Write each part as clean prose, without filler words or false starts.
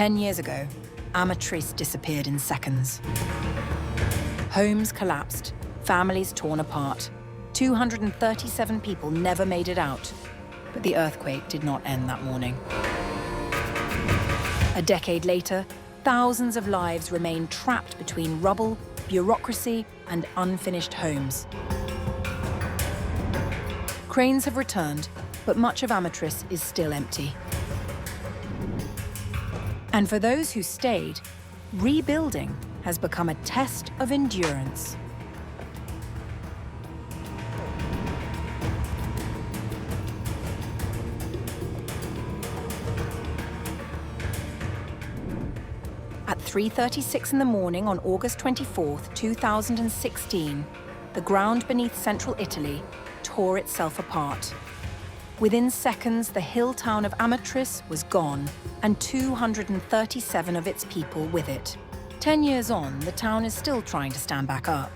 10 years ago, Amatrice disappeared in seconds. Homes collapsed, families torn apart. 237 people never made it out. But the earthquake did not end that morning. A decade later, thousands of lives remain trapped between rubble, bureaucracy, and unfinished homes. Cranes have returned, but much of Amatrice is still empty. And for those who stayed, rebuilding has become a test of endurance. At 3:36 in the morning on August 24, 2016, the ground beneath central Italy tore itself apart. Within seconds, the hill town of Amatrice was gone, and 237 of its people with it. 10 years on, the town is still trying to stand back up.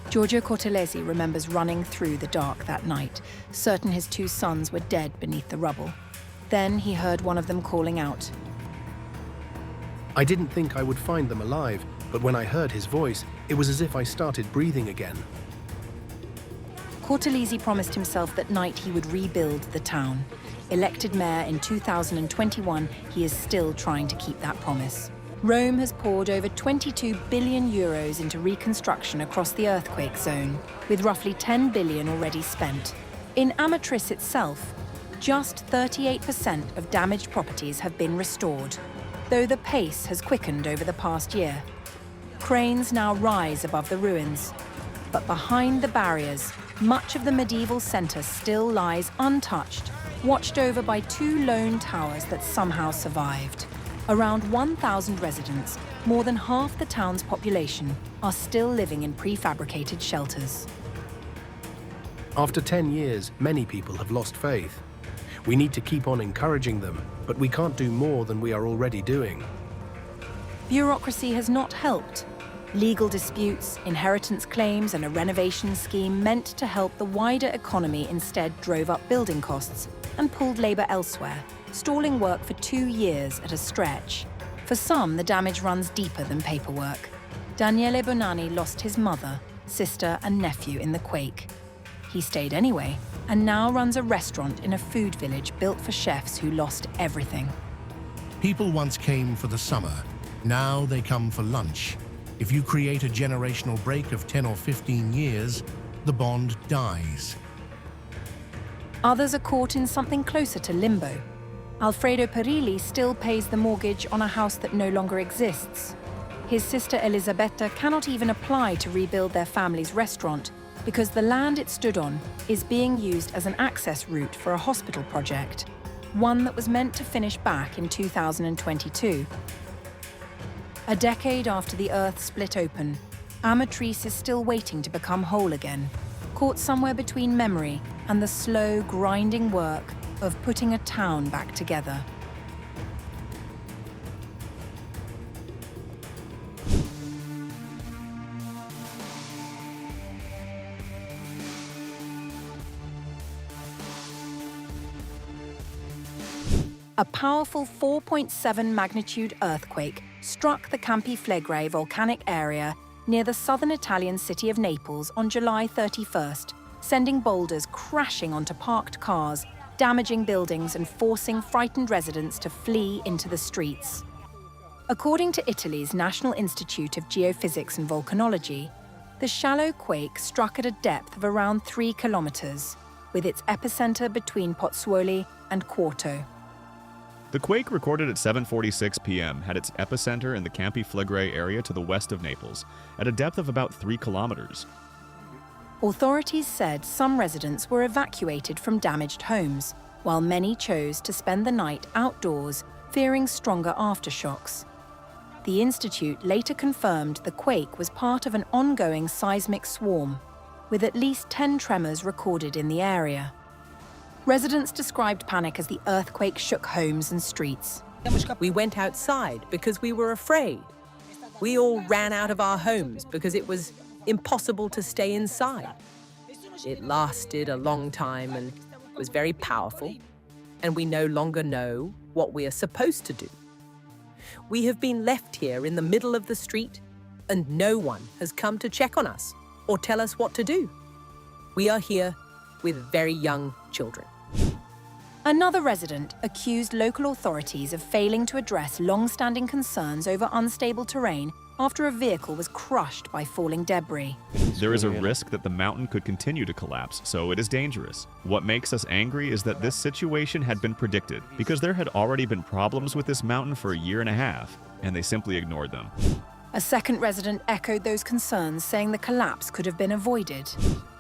Giorgio Cortellesi remembers running through the dark that night, certain his two sons were dead beneath the rubble. Then he heard one of them calling out. I didn't think I would find them alive, but when I heard his voice, it was as if I started breathing again. Cortellesi promised himself that night he would rebuild the town. Elected mayor in 2021, he is still trying to keep that promise. Rome has poured over 22 billion euros into reconstruction across the earthquake zone, with roughly 10 billion already spent. In Amatrice itself, just 38% of damaged properties have been restored, though the pace has quickened over the past year. Cranes now rise above the ruins, but behind the barriers, much of the medieval centre still lies untouched, watched over by two lone towers that somehow survived. Around 1,000 residents, more than half the town's population, are still living in prefabricated shelters. After 10 years, many people have lost faith. We need to keep on encouraging them, but we can't do more than we are already doing. Bureaucracy has not helped. Legal disputes, inheritance claims, and a renovation scheme meant to help the wider economy instead drove up building costs and pulled labour elsewhere, stalling work for 2 years at a stretch. For some, the damage runs deeper than paperwork. Daniele Bonanni lost his mother, sister, and nephew in the quake. He stayed anyway, and now runs a restaurant in a food village built for chefs who lost everything. People once came for the summer. Now they come for lunch. If you create a generational break of 10 or 15 years, the bond dies. Others are caught in something closer to limbo. Alfredo Perilli still pays the mortgage on a house that no longer exists. His sister Elisabetta cannot even apply to rebuild their family's restaurant because the land it stood on is being used as an access route for a hospital project, one that was meant to finish back in 2022. A decade after the Earth split open, Amatrice is still waiting to become whole again, caught somewhere between memory and the slow, grinding work of putting a town back together. A powerful 4.7 magnitude earthquake struck the Campi Flegrei volcanic area near the southern Italian city of Naples on July 31st, sending boulders crashing onto parked cars, damaging buildings and forcing frightened residents to flee into the streets. According to Italy's National Institute of Geophysics and Volcanology, the shallow quake struck at a depth of around 3 kilometers, with its epicenter between Pozzuoli and Quarto. The quake, recorded at 7:46 p.m., had its epicenter in the Campi Flegrei area to the west of Naples, at a depth of about 3 kilometers. Authorities said some residents were evacuated from damaged homes, while many chose to spend the night outdoors, fearing stronger aftershocks. The Institute later confirmed the quake was part of an ongoing seismic swarm, with at least 10 tremors recorded in the area. Residents described panic as the earthquake shook homes and streets. We went outside because we were afraid. We all ran out of our homes because it was impossible to stay inside. It lasted a long time and was very powerful, and we no longer know what we are supposed to do. We have been left here in the middle of the street, and no one has come to check on us or tell us what to do. We are here with very young children. Another resident accused local authorities of failing to address long-standing concerns over unstable terrain after a vehicle was crushed by falling debris. There is a risk that the mountain could continue to collapse, so it is dangerous. What makes us angry is that this situation had been predicted, because there had already been problems with this mountain for a year and a half, and they simply ignored them. A second resident echoed those concerns, saying the collapse could have been avoided.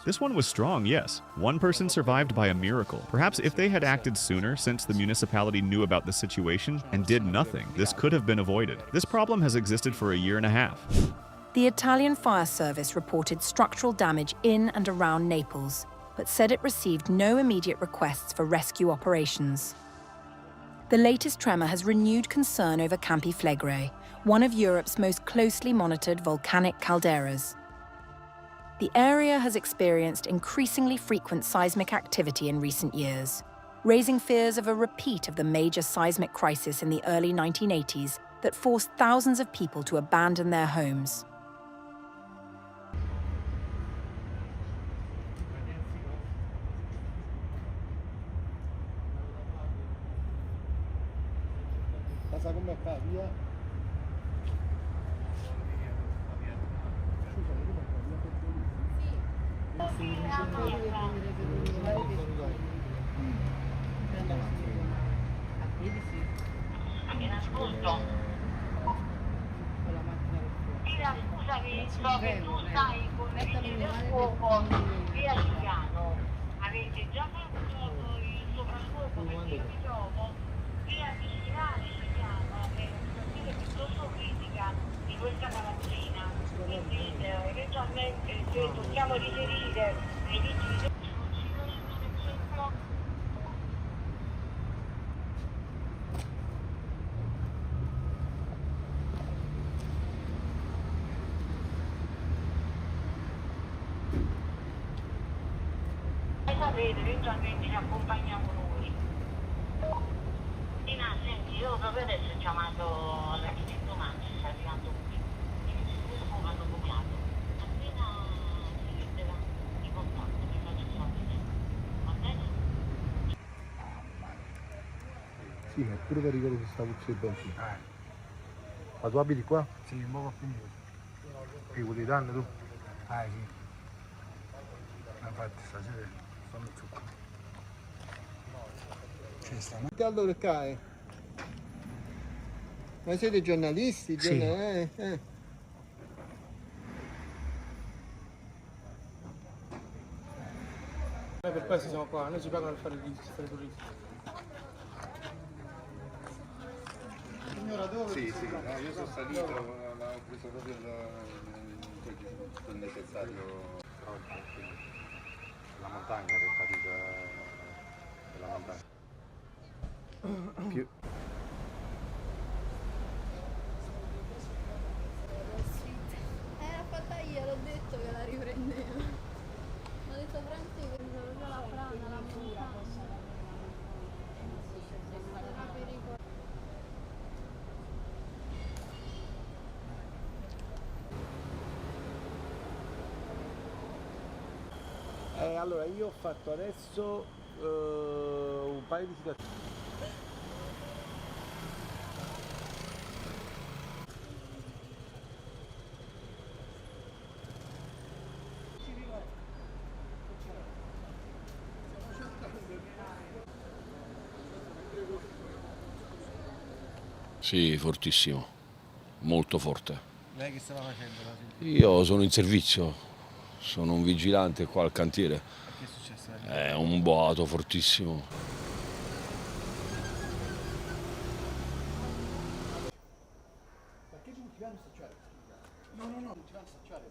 This one was strong, yes. One person survived by a miracle. Perhaps if they had acted sooner, since the municipality knew about the situation and did nothing, this could have been avoided. This problem has existed for a year and a half. The Italian fire service reported structural damage in and around Naples, but said it received no immediate requests for rescue operations. The latest tremor has renewed concern over Campi Flegrei, one of Europe's most closely monitored volcanic calderas. The area has experienced increasingly frequent seismic activity in recent years, raising fears of a repeat of the major seismic crisis in the early 1980s that forced thousands of people to abandon their homes. Scusami, so che tu stai con le vigili del fuoco via Giuliano. Avete già fatto il soprascopo perché io mi trovo via Giuliano, che è una situazione piuttosto critica di questa carrozzina. Quindi eventualmente se possiamo riferire ai vigili del fuoco. Sapete, eventualmente ci accompagniamo noi. Tina, senti, io proprio adesso ho chiamato l'architetto Manzi, sta arrivando qui. Quindi sicuro hanno copiato. Appena si metterà in contatto, mi faccio sapere. Va bene? Sì, ma pure per ricordo che sta luce di benzina. Ma tu abiti qua? Sì, un po' più indietro. Qui vuoi danno tu? Sì. Ma infatti stasera stanno zucco. Ci stanno. E allora cai? Ma siete giornalisti? Sì. Noi per questo siamo qua, noi ci pagano per fare i turisti. Signora, dove? Sì, sì, no, io sono salito, ma ho preso proprio il necessario. La montagna, che fatica della montagna. Più. L'ha fatta io, l'ho detto che la riprendeva. Ho detto Franti che già la frana, la montagna. Era pericoloso. Allora, io ho fatto adesso un paio di situazioni. Sì, fortissimo, molto forte. Lei che stava facendo? Io sono in servizio, sono un vigilante qua al cantiere. Che è successo? È un boato fortissimo. Perché non ti vanno a stacciare? No, non ti vanno a stacciare,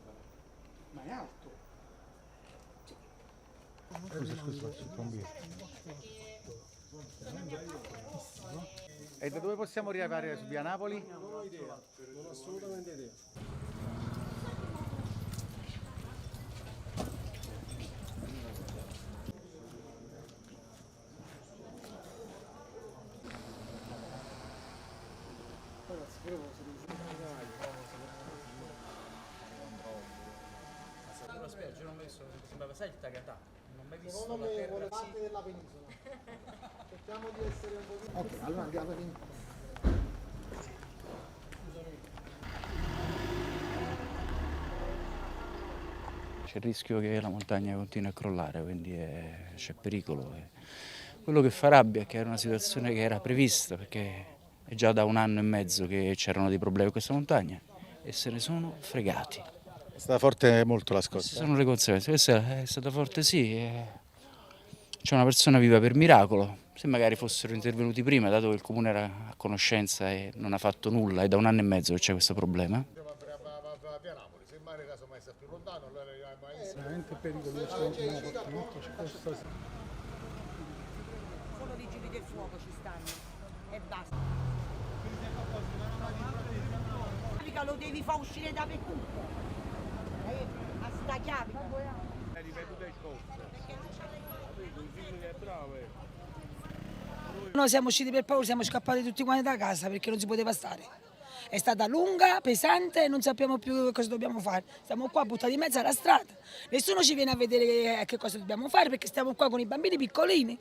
ma è alto. Scusa, e da dove possiamo arrivare su via Napoli? Non ho idea, non ho assolutamente idea. Secondo me vuole parte della penisola. Cerchiamo di essere un po'. Ok, allora andiamo in. C'è il rischio che la montagna continui a crollare, quindi c'è pericolo. Quello che fa rabbia è che era una situazione che era prevista, perché è già da 1 anno e mezzo che c'erano dei problemi con questa montagna e se ne sono fregati. È stata forte molto la scossa. Queste sono le conseguenze, questa è stata forte sì. C'è una persona viva per miracolo, se magari fossero intervenuti prima, dato che il comune era a conoscenza e non ha fatto nulla, è da 1 anno e mezzo che c'è questo problema. Veramente pericoloso, molto scossa. Solo vigili del fuoco ci stanno e basta. Lo devi far uscire dappertutto. A sta chiave. Noi siamo usciti per paura, siamo scappati tutti quanti da casa perché non si poteva stare. È stata lunga, pesante e non sappiamo più cosa dobbiamo fare. Stiamo qua buttati in mezzo alla strada. Nessuno ci viene a vedere che cosa dobbiamo fare perché stiamo qua con i bambini piccolini.